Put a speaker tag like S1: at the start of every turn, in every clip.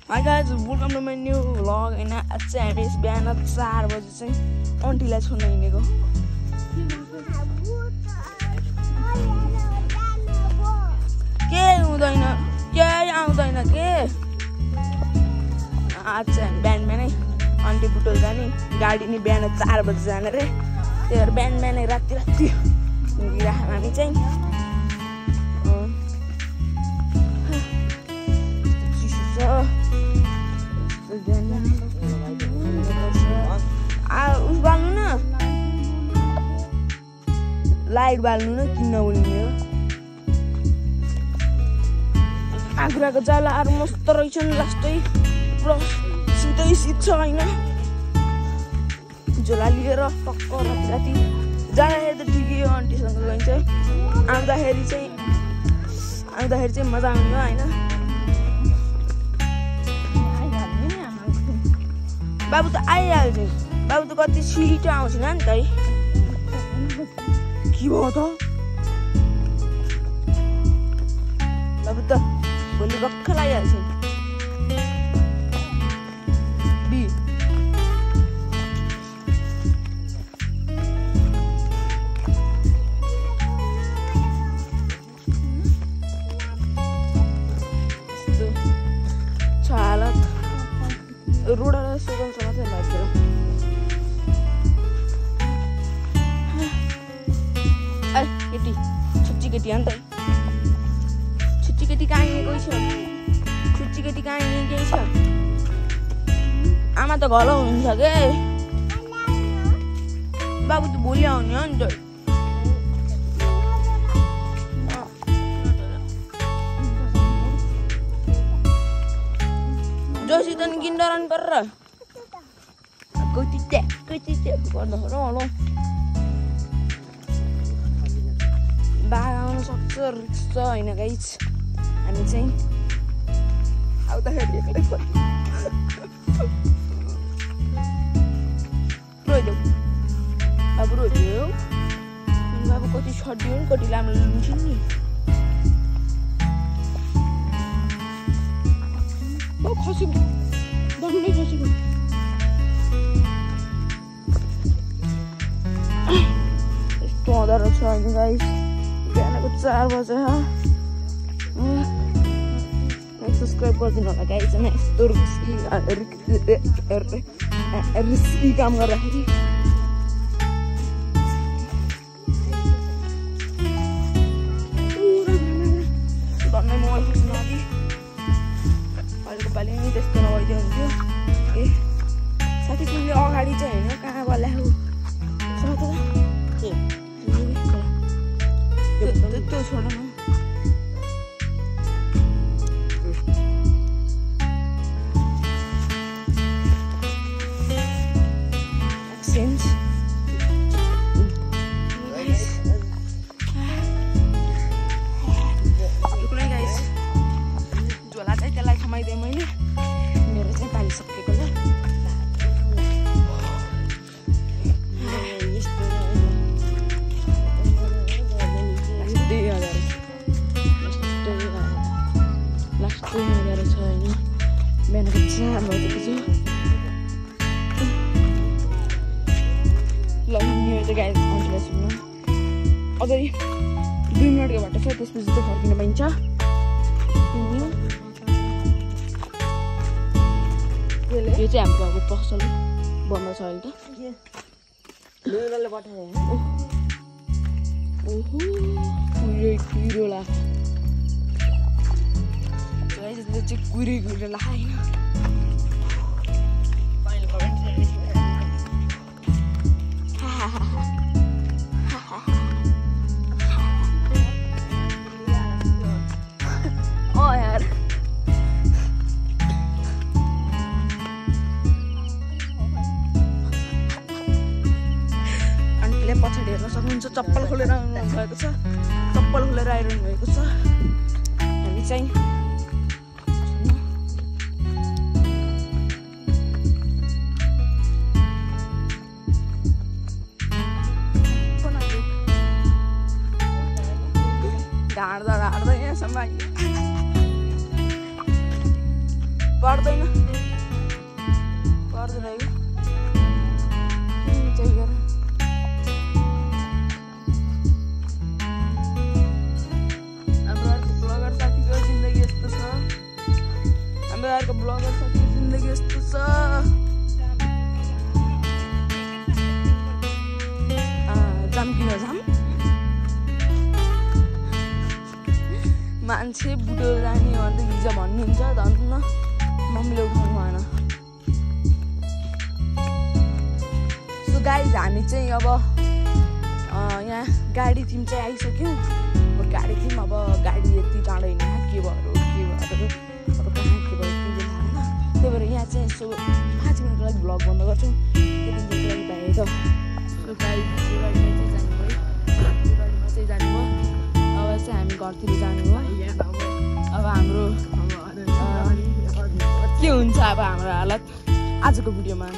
S1: Hi guys, welcome to my new vlog. And चाहिँ हामी बिहान 4 बजे चाहिँ आन्टीलाई छोड्न हिँडेको। के हुँदैन, केही आउँदैन के। आज चाहिँ हामी बिहानै आन्टी बुटोल जाने, गाडी नि बिहान 4 बजे जाने रे। त्यही भएर बिहानै राति हिँडिराख्यौँ हामी चाहिँ। उस बाल्नु न, लाइट बाल्नु न, किन नबोल्ने हो। आँकुराको जालाहरू मस्त रहेछन्, लास्टै पुरा सिधै शीत छ होइन। झोला लिएर टक्क राति जाँदाखेरि त ठिकै हो, आन्टीसँग गइन्छ। आउँदाखेरि चाहिँ मजा आउँछ होइन। बाबु त आइहाल्छ, बाबु त कति छिटो आउँछ नि त है। के भयो त बाबु त भोलि भर्खर आइहाल्छ। रोडा सुगम मात्रै लाग्छ। केटी छुच्ची केटी अन्त छुच्ची केटी कहाँ हिँडेकै छ, छुच्ची केटी कहाँ हिँडेकै छ। आमा त घर हुनुहुन्छ के, बाबु त भोलि आउने हो नि त। जोसी त नि किन्डरन पर्र कति गर्दा होला बाघ आउनु सक्छ, रिक्स छ होइन गाइज। हामी चाहिँ आउँदाखेरि एक्लै रोइदेऊ बाबु, रोइदेऊ बाबु। कति छडियो नि, कति लामो लिन्छ नि खसेको, डल्लै खसेको। यस्तो हुँदो रहेछ होइन गाइस, बिहानको 4 बजे। सब्सक्राइब गरिदिनु होला गाइस। यस्तो रिस्की काम गर्दाखेरि धन्नै मोबाइल खस्नु अघि अहिलेको पालि नि त्यस्तो नगरिदियो हुन्थ्यो। ए साथी तिमीले अगाडि चाहिँ होइन कहाँ गला हो त्यो छोड न। झोला चाहिँ त्यसलाई थमाइदिएँ मैले, मेरो चाहिँ पानी सकेको ल। लास्ट 2000 छ होइन, बिहानको 4 बजेको छ। ल मेरो चाहिँ गाडी आन्टीलाई सुन्नु, अझै 2 मिनटको बाटो छ, त्यसपछि चाहिँ फर्किन पाइन्छ। यो चाहिँ हाम्रो घरको पसल बन्द छ अहिले त। ओहो कुहिरो लाग्छ, यसले चाहिँ कुहिरो लाग्दैन। यार आन्टीले पछाडि हेर्न सक्नुहुन्छ, चप्पल खोलेर आउनु भएको छ, चप्पल खोलेर आइरहनु भएको छ। हामी चाहिँ ढाड्दा यहाँसम्म आइयो। पर्दा पर्दैन पर्दैन चाहिँ गर हाम्रो अर्को ब्लगर साथीको जिन्दगी यस्तो छ हाम्रो अर्को ब्लगर साथीको जिन्दगी यस्तो छ जाम किन जाम मान्छे बुढो जाने भनेर हिजो भन्नुहुन्छ धन्न मम्मीले उठाउनु भएन सो गाइज हामी चाहिँ अब यहाँ गाडी टिम चाहिँ आइसक्यो गाडी टिम अब गाडी यति टाढो होइन के भयो अब कहाँ के भयो के होइन त्यही भएर यहाँ चाहिँ यसो 5 मिनटको लागि भ्लग बन्द गर्छौँ त्यति लागि भाइ त गाइज गाडीमा चाहिँ जानुभयो अब चाहिँ हामी घरतिर जानु हो अब हाम्रो के हुन्छ अब हाम्रो हालत आजको भिडियोमा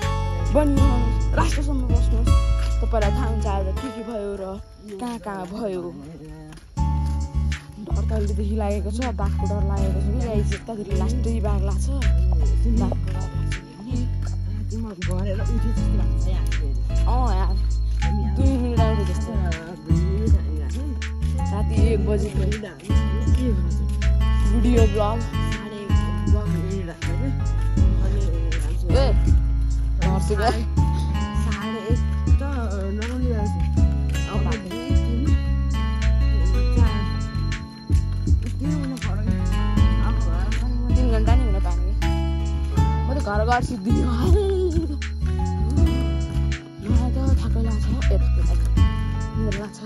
S1: बनिरहनुहोस् लास्टसम्म बस्नुहोस् तपाईँलाई थाहा हुन्छ आज के भयो र कहाँ कहाँ भयो डर त अहिलेदेखि लागेको छ बाघको डर लागेको छ कि गाइज यताखेरि लास्टै बाघ लाग्छ यार 2 मिनट आउँछ जस्तो राति 1 बजेको भिडियो ब्लग घर घर सिद्धि मलाई त थाकै लाग्छ लाग्छ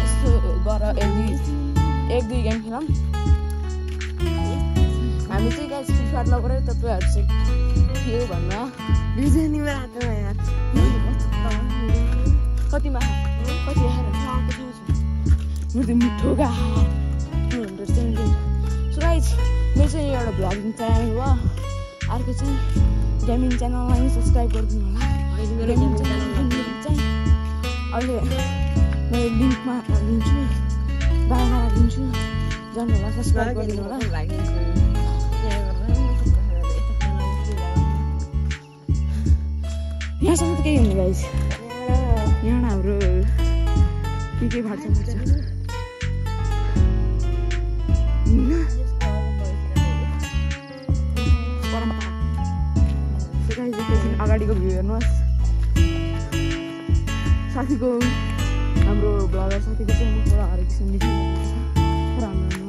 S1: यस्तो गर 1-2 गेम खेलौँ हामी चाहिँ गाइस फ्री फायर लगेर तपाईँहरू चाहिँ के भन्नु कतिमा कति मेरो मिठो गा 270 सो गाइस मेरो चाहिँ एउटा भ्लगिङ च्यानल हो अर्को चाहिँ गेमिङ च्यानललाई सब्सक्राइब गरिदिनु होला गेमिङ च्यानल चाहिँ अहिले मैले लिङ्कमा हालिदिन्छु बायोमा राखिदिन्छु जानु होला सब्सक्राइब गरिदिनु होला यहाँसम्म त केही हुने गाइस यहाँ हाम्रो के भाड्छ अगाडिको भ्यू हेर्नुहोस् साथीको हाम्रो ब्लगर साथीको चाहिँ मुखबाट हरेक किसिम लेखिरहेको छ राम्रो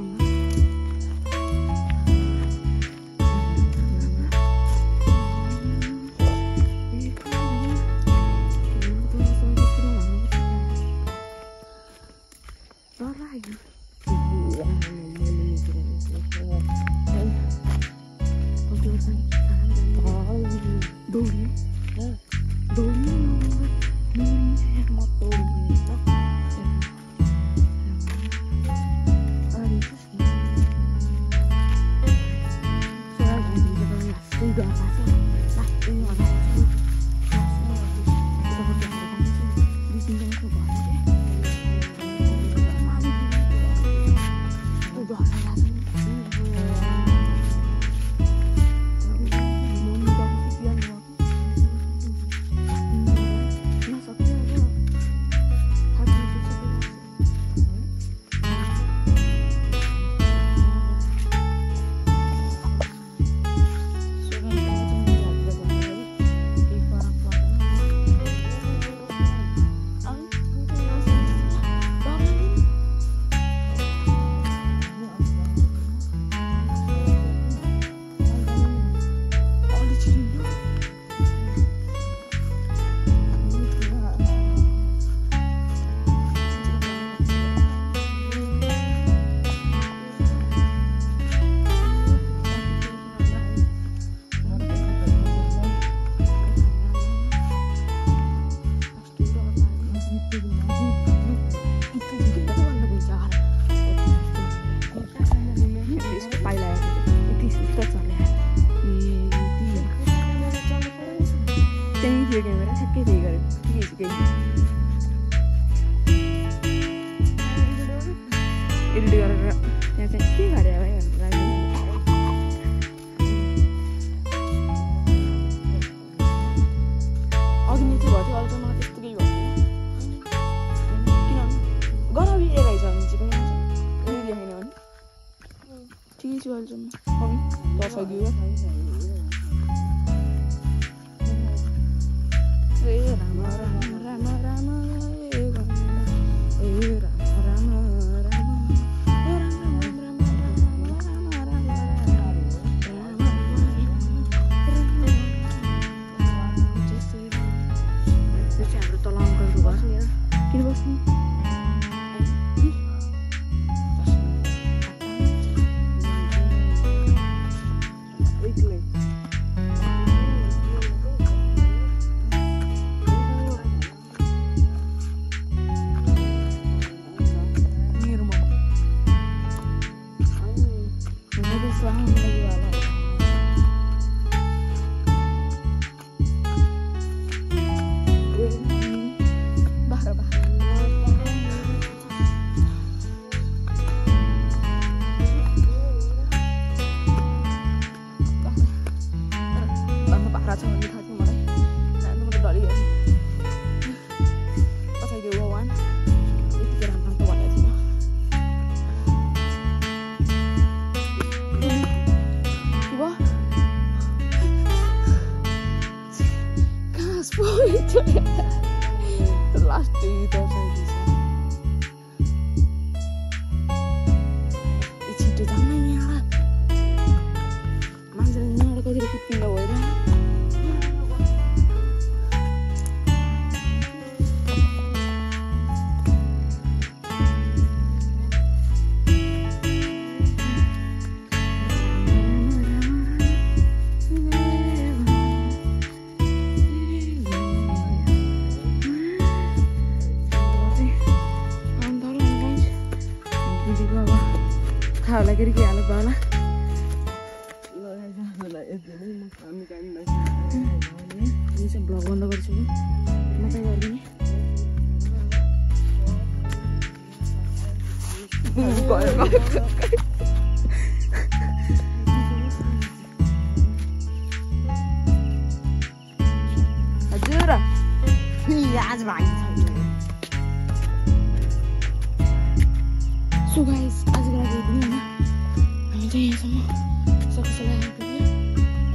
S1: एडिट गरेर त्यहाँ चाहिँ के गरे भाइ भनेर ठिकै छु अहिलेसम्म बसाइदियो ए राम राम राम राम ए राम राम राम हाम्रो तल अङ्कलको घर किन बस्नु Last day itu tangannya lah. Manjanya ada kau tidak pindah wae. Tahu lagi di halat bala. Ini sebelah bawah dah bersih. Masa lagi ni? Ajura. Iya, azrai. So guys, आज का वीडियो ना हमें चाहिए समझ सबको सलाह करिए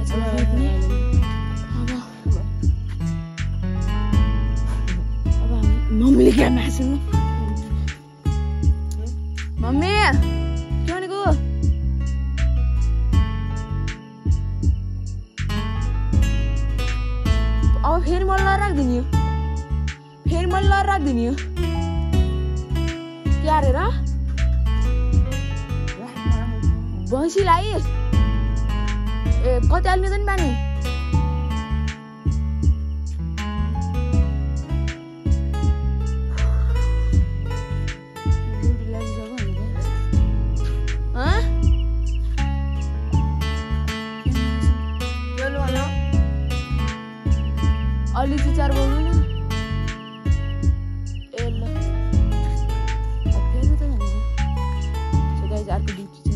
S1: अच्छा वीडियो अब मम्मी क्या मैसेज मम्मी क्यों नहीं को अब फिर मल्ला रख देनी क्या रे रा बंसीलाई ए कति हाल्ने त नि पानी अलि चार बोल्नु न ए ल फेरि त जान्छ सो गाइस अर्को ड्युटी